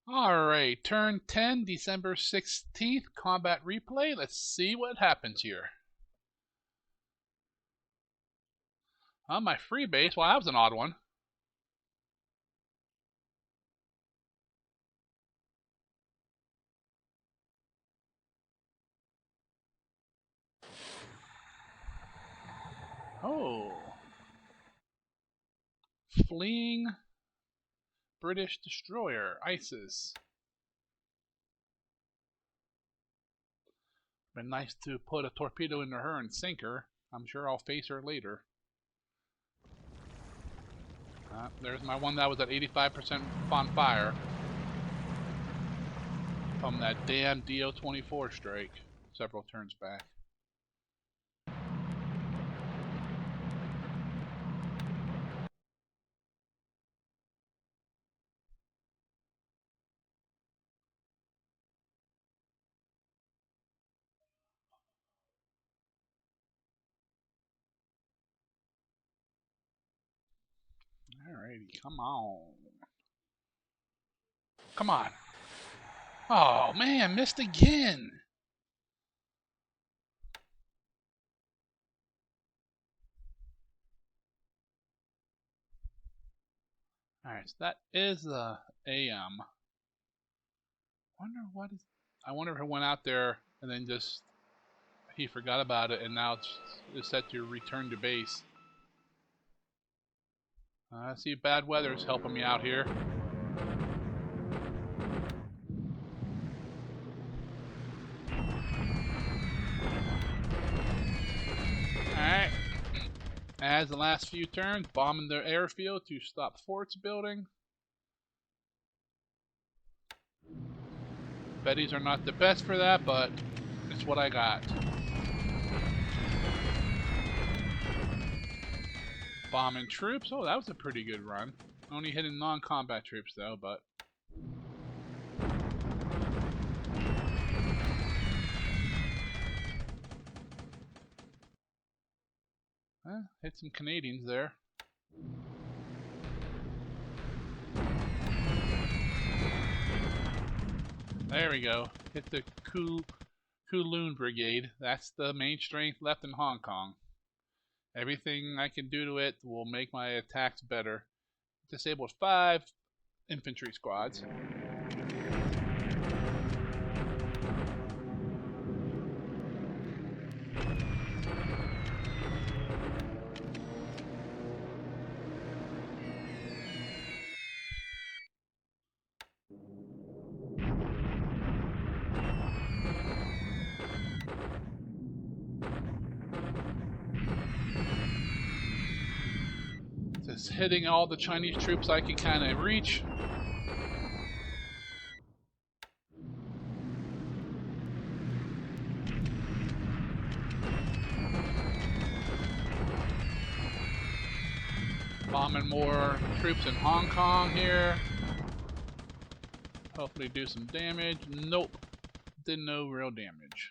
Alright, turn 10, December 16th, combat replay. Let's see what happens here. My free base, well, that was an odd one. Oh. Fleeing British destroyer, ISIS. Been nice to put a torpedo into her and sink her. I'm sure I'll face her later. There's my one that was at 85% on fire from that damn DO-24 strike several turns back. Alrighty, come on. Come on. Oh man, missed again. Alright, so that is the AM. I wonder if it went out there and then just he forgot about it and now it's set to return to base. I see bad weather is helping me out here. Alright. As the last few turns, bombing the airfield to stop forts building. Betties are not the best for that, but it's what I got. Bombing troops. Oh, that was a pretty good run. Only hitting non-combat troops though, but hit some Canadians there. There we go. Hit the Kowloon Brigade. That's the main strength left in Hong Kong. Everything I can do to it will make my attacks better. Disabled 5 infantry squads. Just hitting all the Chinese troops I can kind of reach. Bombing more troops in Hong Kong here. Hopefully do some damage. Nope. Did no real damage.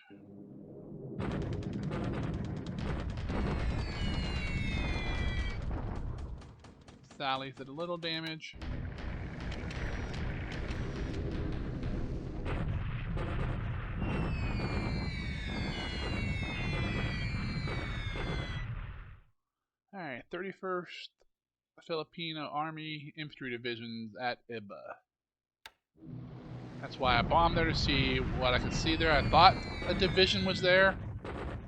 Sally's did a little damage. Alright, 31st Filipino Army Infantry Divisions at Iba. That's why I bombed there, to see what I could see there. I thought a division was there,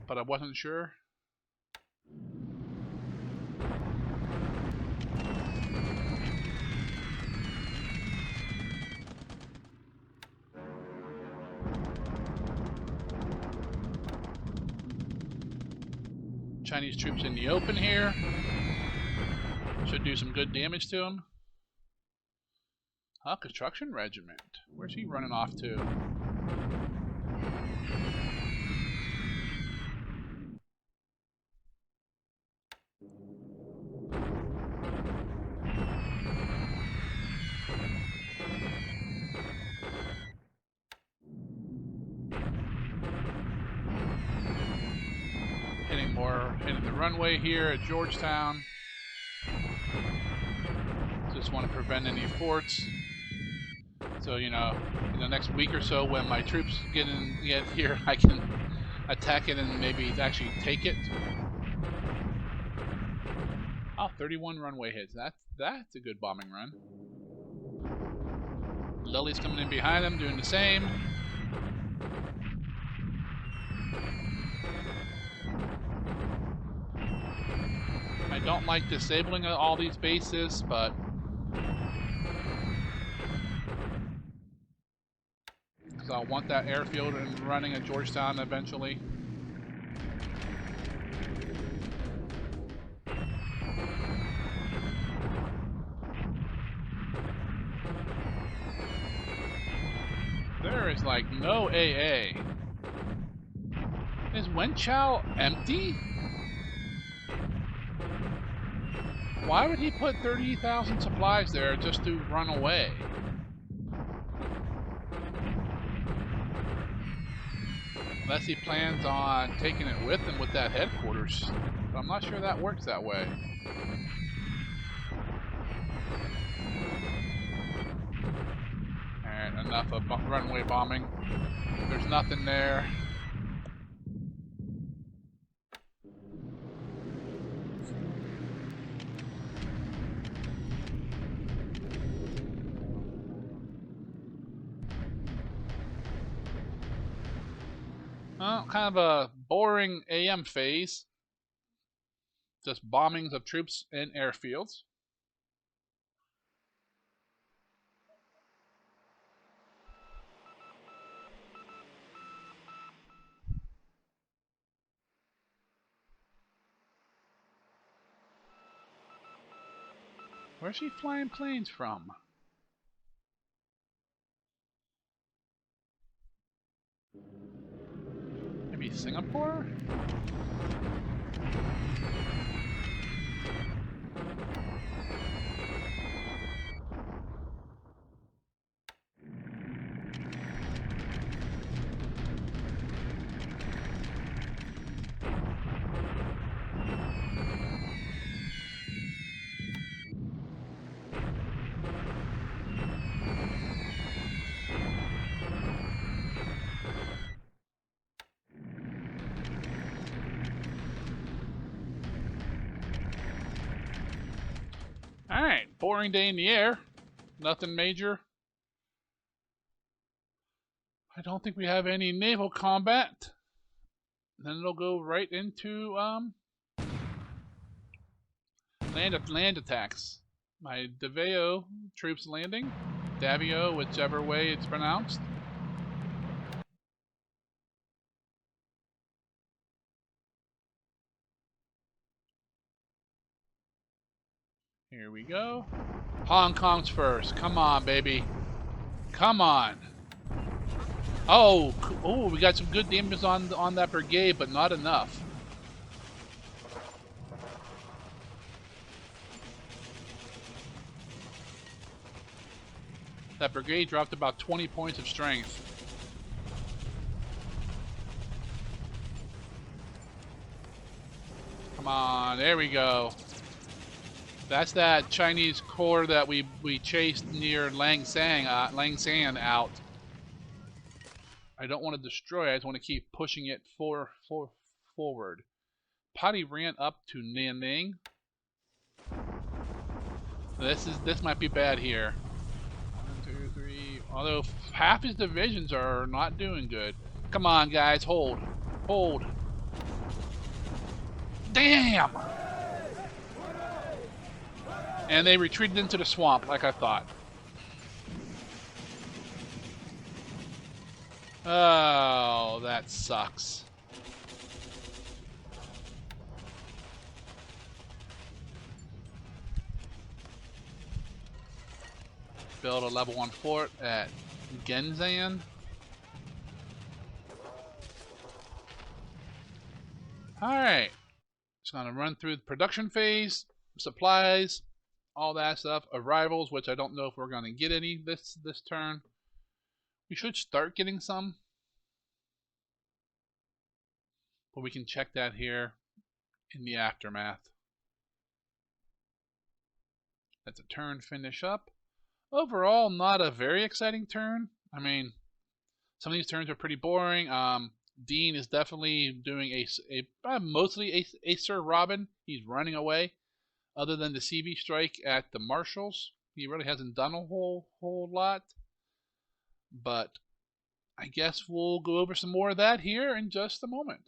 but I wasn't sure. Chinese troops in the open here. Should do some good damage to them. Construction regiment. Where's he running off to? Hitting the runway here at Georgetown. Just want to prevent any forts. So, you know, in the next week or so when my troops get here, I can attack it and maybe actually take it. Oh, 31 runway hits. That's a good bombing run. Lily's coming in behind him, doing the same. I don't like disabling all these bases, but because I want that airfield and running at Georgetown eventually. There is like no AA. Is Wenchow empty? Why would he put 30,000 supplies there just to run away? Unless he plans on taking it with him with that headquarters. But I'm not sure that works that way. Alright, enough of runway bombing. There's nothing there. Well, kind of a boring AM phase. Just bombings of troops in airfields. Where's she flying planes from? Maybe Singapore? Alright, boring day in the air. Nothing major. I don't think we have any naval combat. Then it'll go right into land attacks. My Davao troops landing. Davio, whichever way it's pronounced. Here we go. Hong Kong's first. Come on, baby. Come on. Oh, we got some good damage on that brigade, but not enough. That brigade dropped about 20 points of strength. Come on, there we go. That's that Chinese corps that we chased near Langsan out. I don't want to destroy it, I just want to keep pushing it forward. Potty ran up to Nanning. This might be bad here. 1, 2, 3. Although half his divisions are not doing good. Come on, guys, hold. Hold. Damn! And they retreated into the swamp, like I thought. Oh, that sucks. Build a level 1 fort at Genzan. Alright. Just gonna run through the production phase, supplies, all that stuff, arrivals, which I don't know if we're gonna get any this turn. We should start getting some. But we can check that here in the aftermath. That's a turn finish up. Overall, not a very exciting turn. I mean, some of these turns are pretty boring. Dean is definitely doing mostly a Sir Robin. He's running away. Other than the CV strike at the Marshals, he really hasn't done a whole lot. But I guess we'll go over some more of that here in just a moment.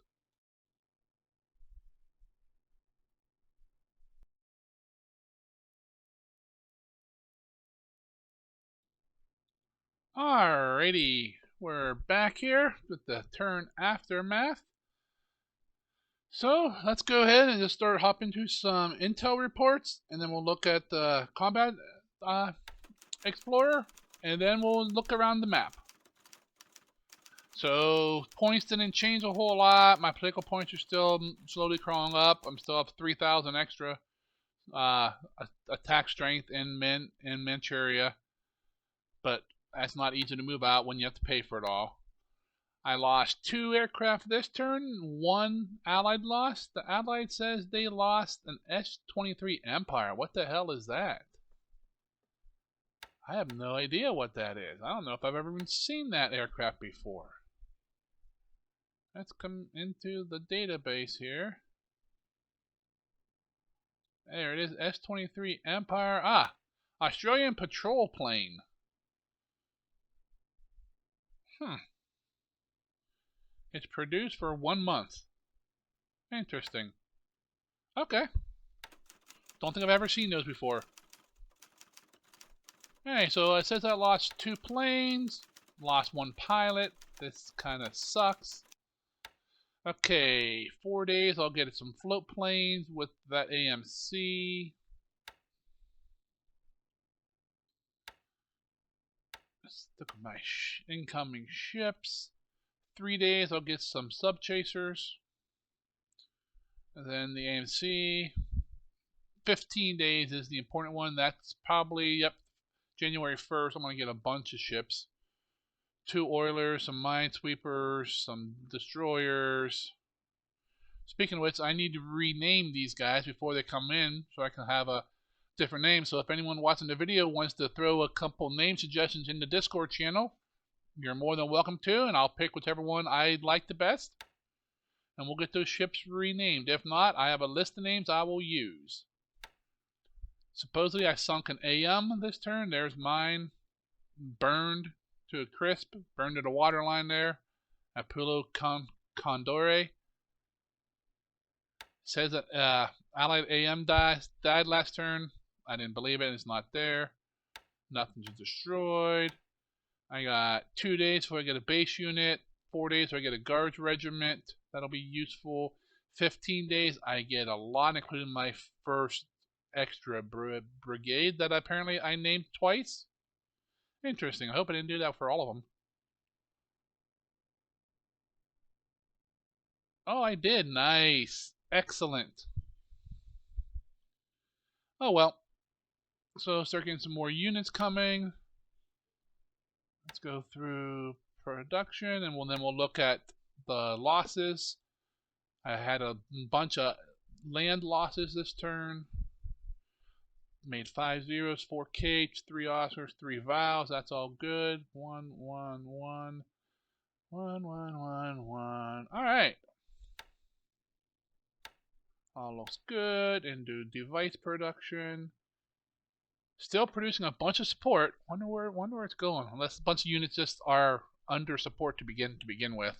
Alrighty, we're back here with the turn aftermath. So let's go ahead and just start hopping to some intel reports, and then we'll look at the combat explorer, and then we'll look around the map. So points didn't change a whole lot. My political points are still slowly crawling up. I'm still up 3,000 extra attack strength in Manchuria, but that's not easy to move out when you have to pay for it all. I lost 2 aircraft this turn. 1 Allied lost. The Allied says they lost an S-23 Empire. What the hell is that? I have no idea what that is. I don't know if I've ever even seen that aircraft before. Let's come into the database here. There it is, S-23 Empire. Ah, Australian patrol plane. It's produced for 1 month. Interesting. Okay. Don't think I've ever seen those before. Hey, so it says I lost 2 planes, lost 1 pilot. This kind of sucks. Okay, 4 days I'll get some float planes with that AMC. Let's look at my incoming ships. 3 days I'll get some sub chasers. And then the AMC. 15 days is the important one. That's probably, yep, January 1st. I'm going to get a bunch of ships. 2 oilers, some minesweepers, some destroyers. Speaking of which, I need to rename these guys before they come in so I can have a different name. So if anyone watching the video wants to throw a couple name suggestions in the Discord channel, you're more than welcome to, and I'll pick whichever one I like the best. And we'll get those ships renamed. If not, I have a list of names I will use. Supposedly I sunk an AM this turn. There's mine. Burned to a crisp. Burned to the waterline there. Apullo Condore. Says that Allied AM died last turn. I didn't believe it. It's not there. Nothing's destroyed. I got 2 days before I get a base unit. 4 days before I get a guards regiment. That'll be useful. 15 days I get a lot, including my first extra brigade that apparently I named twice. Interesting. I hope I didn't do that for all of them. Oh, I did. Nice. Excellent. Oh well. So start getting some more units coming. Let's go through production, and then we'll look at the losses. I had a bunch of land losses this turn. Made 5 zeros, 4 K's, 3 Oscars, 3 Vows. That's all good. 1, 1, 1. 1, 1, 1, 1. Alright. All looks good. Into device production. Still producing a bunch of support. Wonder where it's going. Unless a bunch of units just are under support to begin with.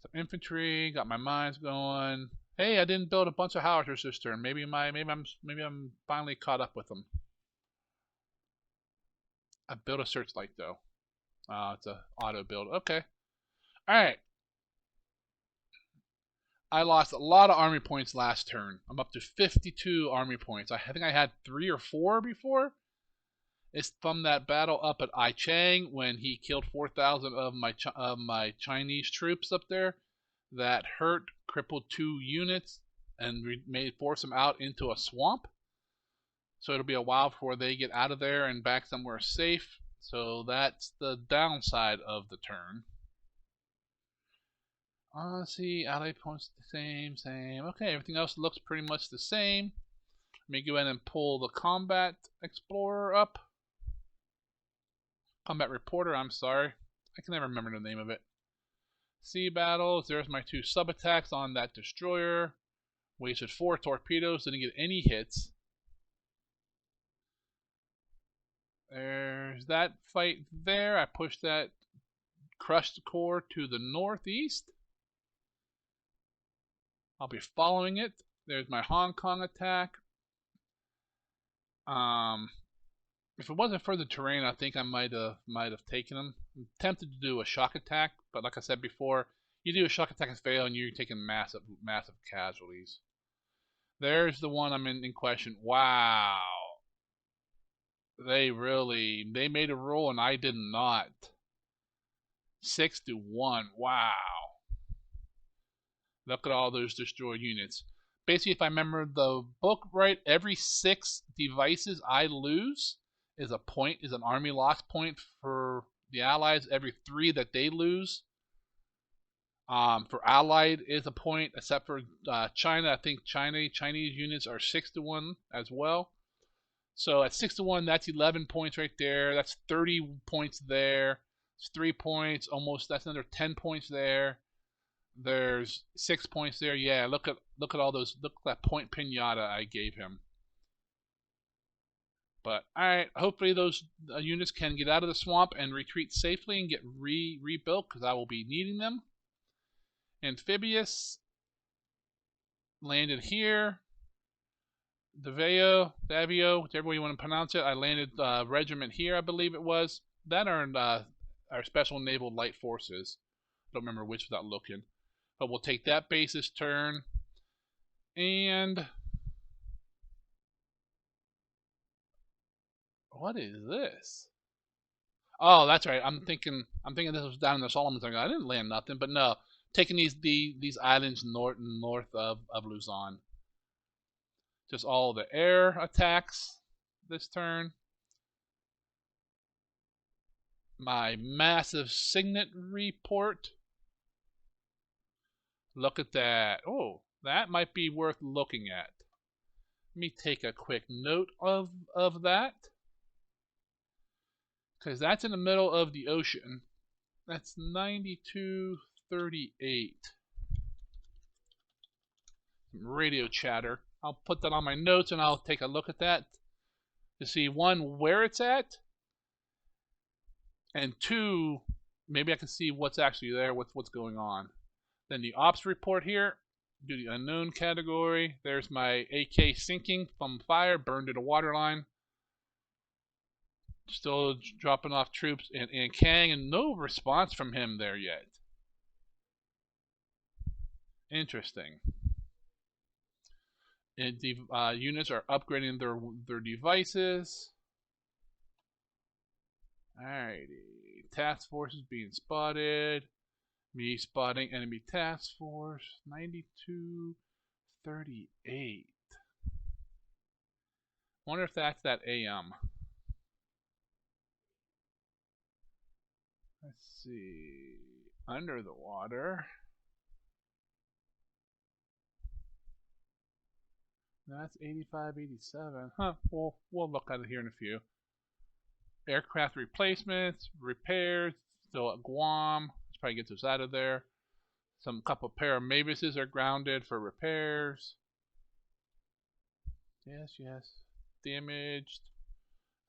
Some infantry. Got my mines going. Hey, I didn't build a bunch of howitzers this turn. Maybe I'm finally caught up with them. I built a searchlight though. It's a auto build. Okay. All right. I lost a lot of army points last turn. I'm up to 52 army points. I think I had 3 or 4 before. It's from that battle up at Ichang when he killed 4,000 of my Chinese troops up there. That hurt, crippled 2 units, and forced them out into a swamp. So it'll be a while before they get out of there and back somewhere safe. So that's the downside of the turn. Let's see, ally points the same. Okay, everything else looks pretty much the same. Let me go ahead and pull the combat explorer up. Combat reporter, I'm sorry. I can never remember the name of it. Sea battles, there's my 2 sub-attacks on that destroyer. Wasted 4 torpedoes, didn't get any hits. There's that fight there. I pushed that crushed core to the northeast. I'll be following it. There's my Hong Kong attack. If it wasn't for the terrain, I think I might have taken them. I'm tempted to do a shock attack, but like I said before, you do a shock attack and fail, and you're taking massive casualties. There's the one I'm in question. Wow. They made a roll and I did not. 6-1. Wow. Look at all those destroyed units. Basically, if I remember the book right, every 6 devices I lose is an army loss point for the Allies. Every 3 that they lose for Allied is a point, except for China. I think Chinese units are 6-1 as well. So at 6-1, that's 11 points right there. That's 30 points there. It's 3 points, almost. That's another 10 points there. There's 6 points there. Yeah, look at all those. Look at that point pinata I gave him. But all right, hopefully those units can get out of the swamp and retreat safely and get rebuilt, because I will be needing them. Amphibious landed here. Davio, whichever way you want to pronounce it. I landed regiment here, I believe it was. That are our special naval light forces. I don't remember which without looking. But we'll take that base this turn. And what is this? Oh, that's right. I'm thinking this was down in the Solomons. I didn't land nothing, but no. Taking these islands north of Luzon. Just all the air attacks this turn. My massive signet report. Look at that. Oh, that might be worth looking at. Let me take a quick note of that. Because that's in the middle of the ocean. That's 9238. Some radio chatter. I'll put that on my notes and I'll take a look at that to see, 1, where it's at, and 2, maybe I can see what's actually there, what's going on. Then the ops report here, do the unknown category. There's my AK sinking from fire, burned to the waterline. Still dropping off troops in Ichang, and no response from him there yet. Interesting. And the units are upgrading their devices. Alrighty. Task force is being spotted. Me spotting enemy task force. 9238. Wonder if that's that AM. Let's see. Under the water. That's 85, 87. Huh. We'll look at it here in a few. Aircraft replacements, repairs. Still at Guam. Let's probably get those out of there. Some couple pair of Mavises are grounded for repairs. Yes. Damaged.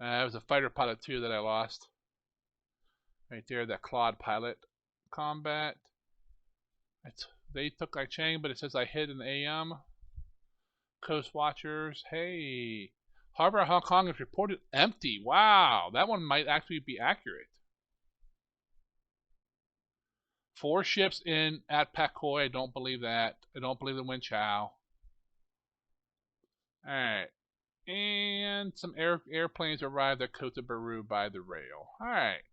It was a fighter pilot too that I lost. Right there, that Claude pilot. Combat. They took Ichang, but it says I hit an AM. Coast Watchers. Hey. Harbor of Hong Kong is reported empty. Wow, that one might actually be accurate. 4 ships in at Pakoi. I don't believe that. I don't believe the Wen Chao. Alright. And some airplanes arrived at Kota Baru by the rail. Alright.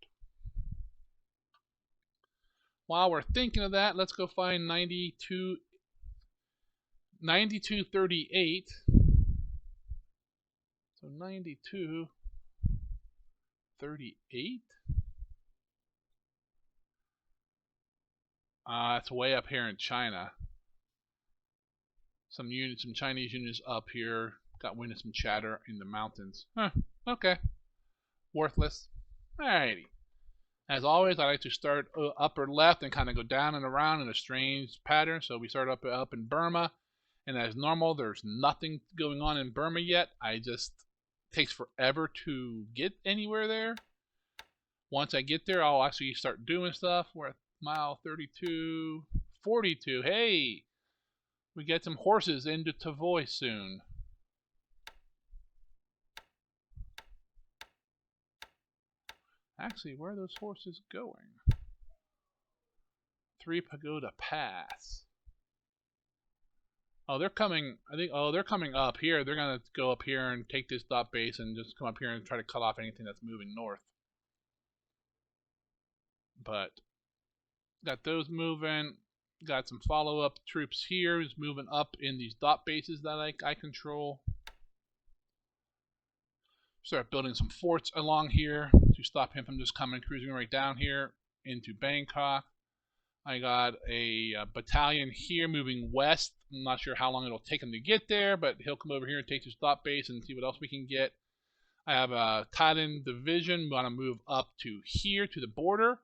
While we're thinking of that, let's go find 9238. So 9238. It's way up here in China. Some Chinese units up here. Got wind of some chatter in the mountains. Huh, okay. Worthless. Alrighty. As always, I like to start upper left and kind of go down and around in a strange pattern. So we start up in Burma, and as normal, there's nothing going on in Burma yet. It takes forever to get anywhere there. Once I get there, I'll actually start doing stuff. We're at mile 32, 42. Hey, we get some horses into Tavoy soon. Actually, where are those horses going? 3 Pagoda Pass. Oh, they're coming. I think. Oh, they're coming up here. They're gonna go up here and take this dot base and just come up here and try to cut off anything that's moving north. But got those moving. Got some follow-up troops here who's moving up in these dot bases that I control. Start building some forts along here to stop him from just cruising right down here into Bangkok. I got a battalion here moving west. I'm not sure how long it'll take him to get there, but he'll come over here and take his dot base and see what else we can get. I have a Thailand division. Want to move up to here to the border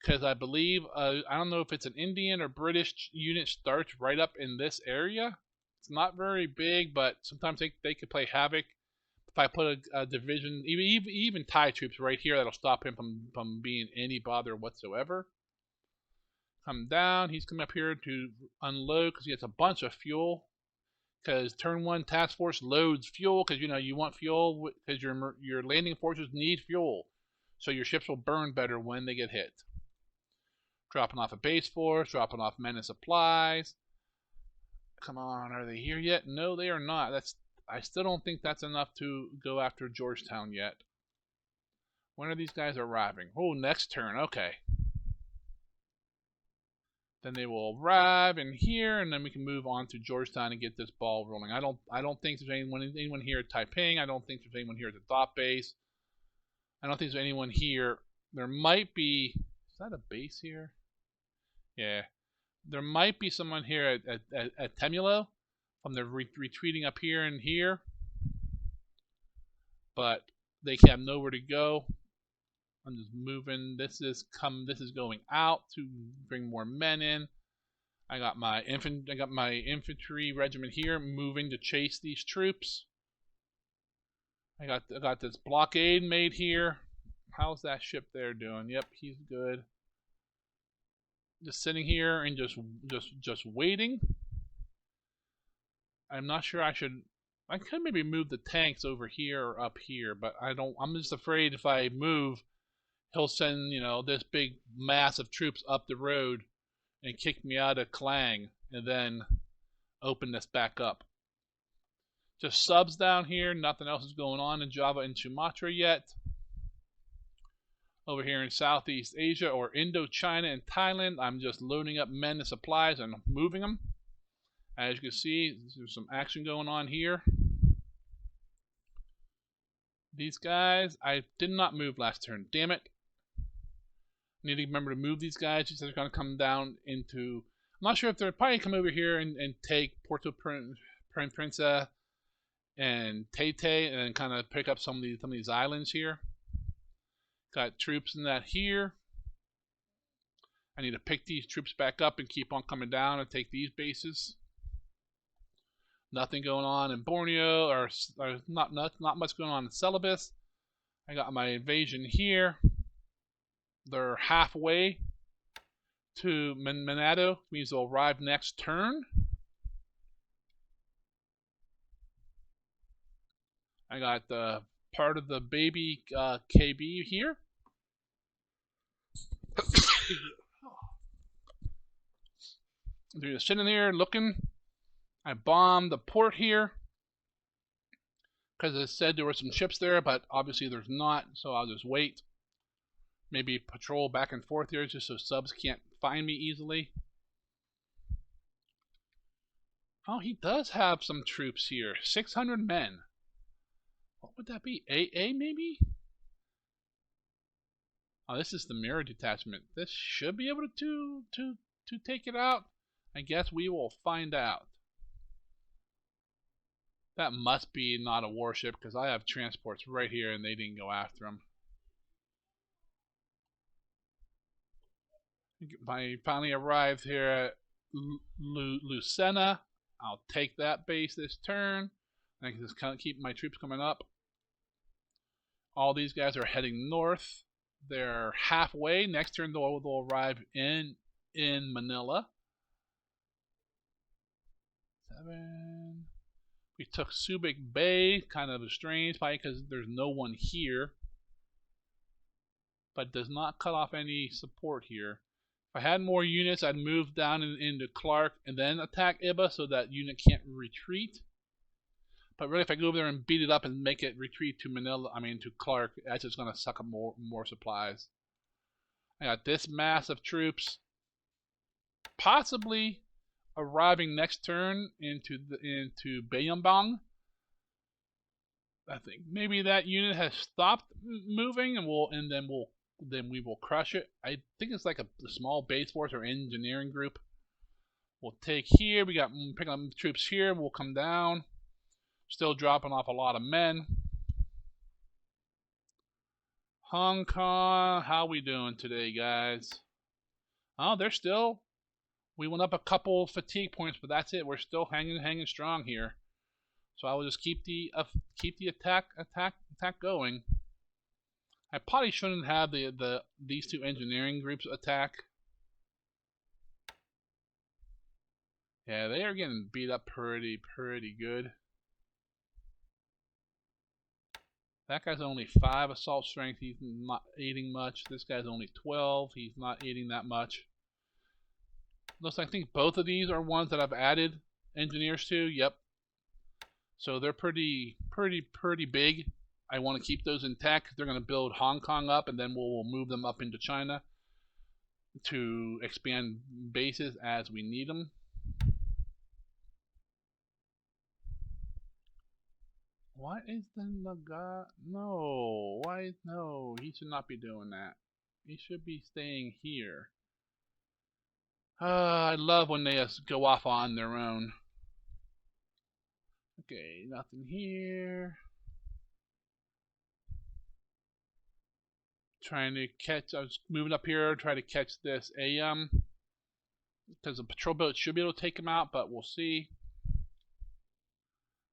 because I believe I don't know if it's an Indian or British unit starts right up in this area. It's not very big, but sometimes they could play havoc. If I put a division, even Thai troops right here, that'll stop him from being any bother whatsoever. Come down. He's coming up here to unload because he has a bunch of fuel. Because turn 1 task force loads fuel because you want fuel because your landing forces need fuel, so your ships will burn better when they get hit. Dropping off a base force, dropping off men and supplies. Come on, are they here yet? No, they are not. I still don't think that's enough to go after Georgetown yet. When are these guys arriving? Oh, next turn. Okay. Then they will arrive in here, and then we can move on to Georgetown and get this ball rolling. I don't think there's anyone here at Taiping. I don't think there's anyone here at the dot base. I don't think there's anyone here. There might be. Is that a base here? Yeah. There might be someone here at Temulo from the retreating up here and here, but they have nowhere to go. I'm just moving. This is going out to bring more men in. I got my infantry regiment here moving to chase these troops. I got this blockade made here. How's that ship there doing? Yep, he's good. Just sitting here and just waiting. I'm not sure I could maybe move the tanks over here or up here, but I'm just afraid if I move, he'll send, this big mass of troops up the road and kick me out of Klang and then open this back up. Just subs down here. Nothing else is going on in Java and Sumatra yet. Over here in Southeast Asia or Indochina and Thailand, I'm just loading up men and supplies and moving them. As you can see, there's some action going on here. These guys, I did not move last turn. Damn it. Need to remember to move these guys. They're going to come down into. I'm not sure if they're probably come over here and take Porto Princesa and Tete and then kind of pick up some of these islands here. Got troops in that here. I need to pick these troops back up and keep on coming down and take these bases. Nothing going on in Borneo or not much going on in Celebes. I got my invasion here. They're halfway to Manado, means they'll arrive next turn. I got the part of the baby KB here. They're just sitting there looking. I bombed the port here because it said there were some ships there, but obviously there's not, so I'll just wait. Maybe patrol back and forth here just so subs can't find me easily. Oh, he does have some troops here. 600 men. What would that be? AA maybe? Oh, this is the mirror detachment. This should be able to take it out. I guess we will find out. That must be not a warship because I have transports right here and they didn't go after him. I finally arrived here at Lucena. I'll take that base this turn. I can just kind of keep my troops coming up. All these guys are heading north. They're halfway. Next turn they'll arrive in Manila. 7. We took Subic Bay, kind of a strange fight because there's no one here. But does not cut off any support here. If I had more units, I'd move down into Clark and then attack Iba so that unit can't retreat. But really, if I go over there and beat it up and make it retreat to to Clark, that's just going to suck up more supplies. I got this mass of troops, possibly arriving next turn into Bayambang. I think maybe that unit has stopped moving, and then we will crush it. I think it's like a small base force or engineering group. We'll take here. We got picking up troops here. We'll come down. Still dropping off a lot of men. Hong Kong, how we doing today, guys? Oh, they're still. We went up a couple fatigue points, but that's it. We're still hanging strong here. So I will just keep the attack going. I probably shouldn't have these two engineering groups attack. Yeah, they are getting beat up pretty good. That guy's only 5 assault strength. He's not aiding much. This guy's only 12. He's not aiding that much. Looks like I think both of these are ones that I've added engineers to. Yep. So they're pretty big. I want to keep those intact. They're going to build Hong Kong up, and then we'll move them up into China to expand bases as we need them. Why is the guy? No. Why? No. He should not be doing that. He should be staying here. I love when they just go off on their own. Okay, nothing here. Trying to catch. I was moving up here, try to catch this AM. Because the patrol boat should be able to take him out, but we'll see.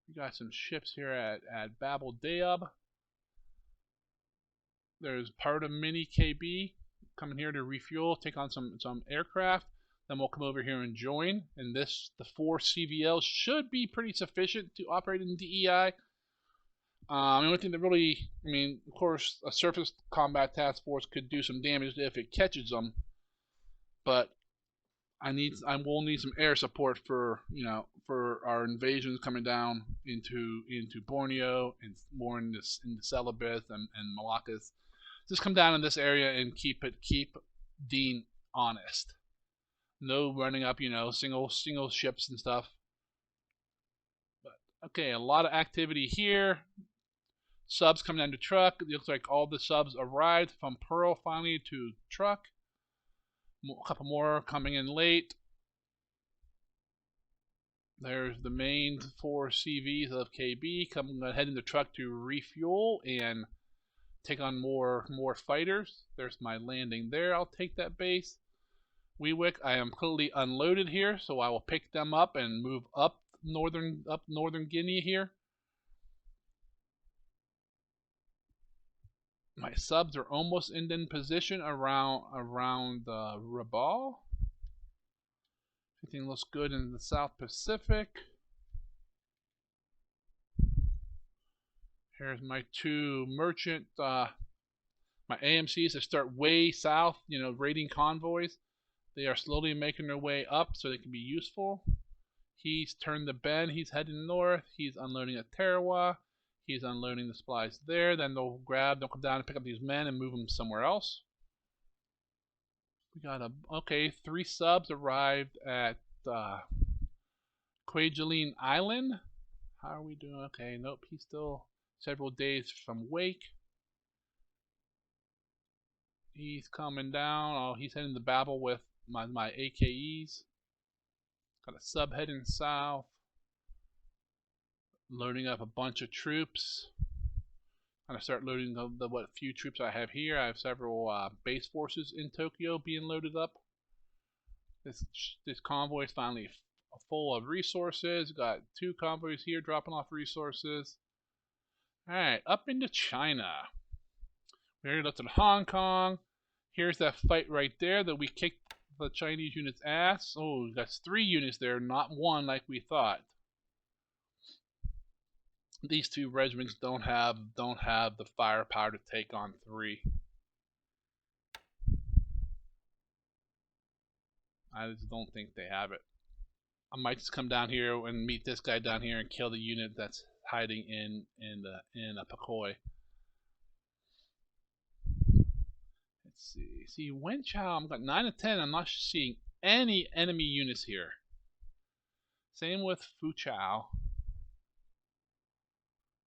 We got some ships here at Babel Deab. There's part of Mini KB coming here to refuel, take on some aircraft. Then we'll come over here and join. And the 4 CVLs should be pretty sufficient to operate in DEI. The only thing that really, of course, a surface combat task force could do some damage if it catches them. But I will need some air support for our invasions coming down into Borneo and more in the Celebes and Malaccas. Just come down in this area and keep Dean honest. No running up, single ships and stuff. But okay, a lot of activity here. Subs coming down to truck. It looks like all the subs arrived from Pearl finally to truck. A couple more coming in late. There's the main 4 CVs of KB coming ahead in the truck to refuel and take on more fighters. There's my landing there. I'll take that base. Weewick, I am completely unloaded here, so I will pick them up and move up northern Guinea here. My subs are almost in position around Rabaul. Everything looks good in the South Pacific. Here's my 2 merchant, my AMCs that start way south, raiding convoys. They are slowly making their way up so they can be useful. He's turned the bend. He's heading north. He's unloading at Tarawa. He's unloading the supplies there. Then they'll come down and pick up these men and move them somewhere else. We got 3 subs arrived at Kwajalein Island. How are we doing? Okay, nope, he's still several days from Wake. He's coming down. Oh, he's heading to Babel with my AKEs. Got a sub heading south. Loading up a bunch of troops. I'm going to start loading what few troops I have here. I have several base forces in Tokyo being loaded up. This convoy is finally full of resources. Got 2 convoys here dropping off resources. Alright, up into China. We already looked at Hong Kong. Here's that fight right there that we kicked the Chinese unit's ass. Oh, that's 3 units there, not 1 like we thought. These 2 regiments don't have the firepower to take on 3. I just don't think they have it. I might just come down here and meet this guy down here and kill the unit that's hiding in a Pakoi. Let's see. See, Wen Chao, I've got 9 of 10. I'm not seeing any enemy units here. Same with Fu Chao.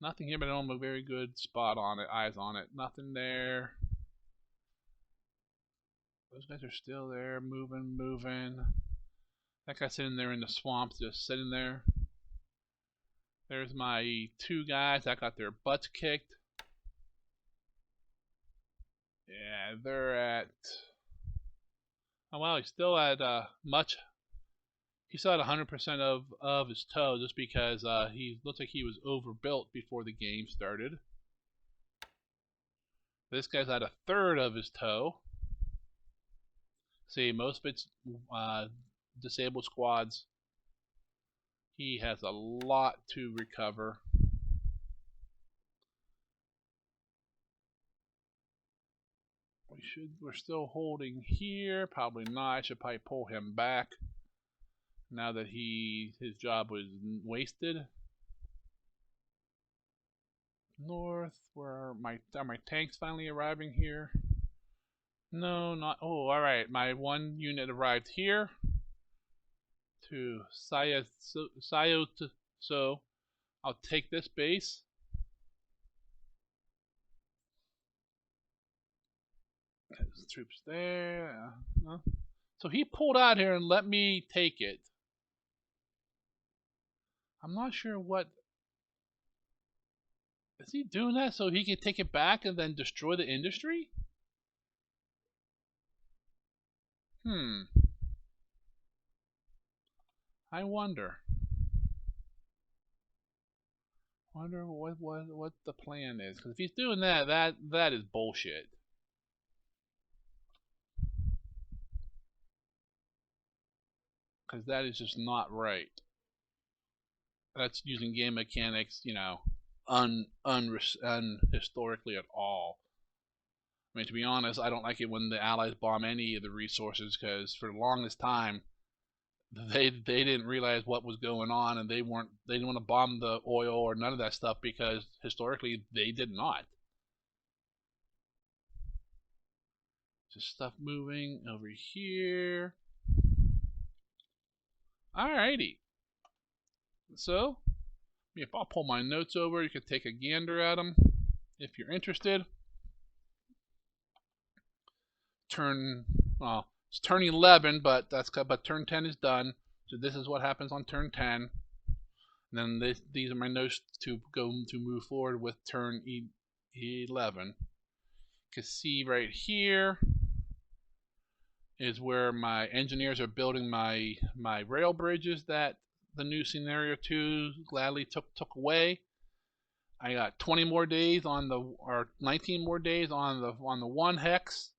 Nothing here, but I don't have a very good spot on it, eyes on it. Nothing there. Those guys are still there, moving. That guy's sitting there in the swamp, just sitting there. There's my 2 guys that got their butts kicked. Yeah, they're at... Oh well, he's still at He's still at 100% of his toe, just because he looks like he was overbuilt before the game started. This guy's at 1/3 of his toe. See, most of it's disabled squads. He has a lot to recover. We're still holding here. Probably not. I should probably pull him back now that his job was wasted. North, where are my tanks finally arriving here? No, not. Oh, all right. My 1 unit arrived here to Sayo. So I'll take this base. There's troops there. So he pulled out here and let me take it. I'm not sure what. Is he doing that so he can take it back and then destroy the industry? I wonder. Wonder what the plan is. Because if he's doing that is bullshit. Because that is just not right. That's using game mechanics, you know, unhistorically at all. I mean, to be honest, I don't like it when the Allies bomb any of the resources, because for the longest time, they didn't realize what was going on, and they didn't want to bomb the oil or none of that stuff, because historically they did not. Just stuff moving over here. Alrighty. So, if I'll pull my notes over, you can take a gander at them if you're interested. Well, it's turn 11, but turn 10 is done. So this is what happens on turn 10. And then these are my notes to move forward with turn 11. You can see right here is where my engineers are building my rail bridges that the new scenario 2 gladly took away. I got 20 more days or 19 more days on the 1 hex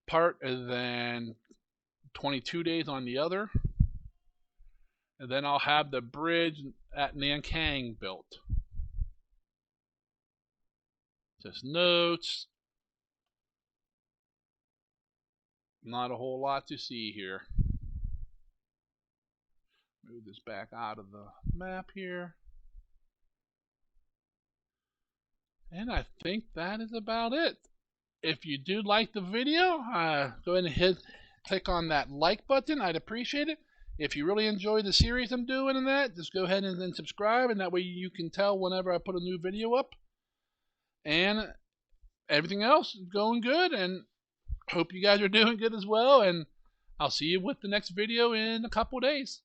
part, and then 22 days on the other. And then I'll have the bridge at Nankang built. Just notes. Not a whole lot to see here. Move this back out of the map here. And I think that is about it. If you do like the video, go ahead and click on that like button. I'd appreciate it. If you really enjoy the series I'm doing and that, just go ahead and then subscribe, and that way you can tell whenever I put a new video up. And everything else is going good, and hope you guys are doing good as well, and I'll see you with the next video in a couple days.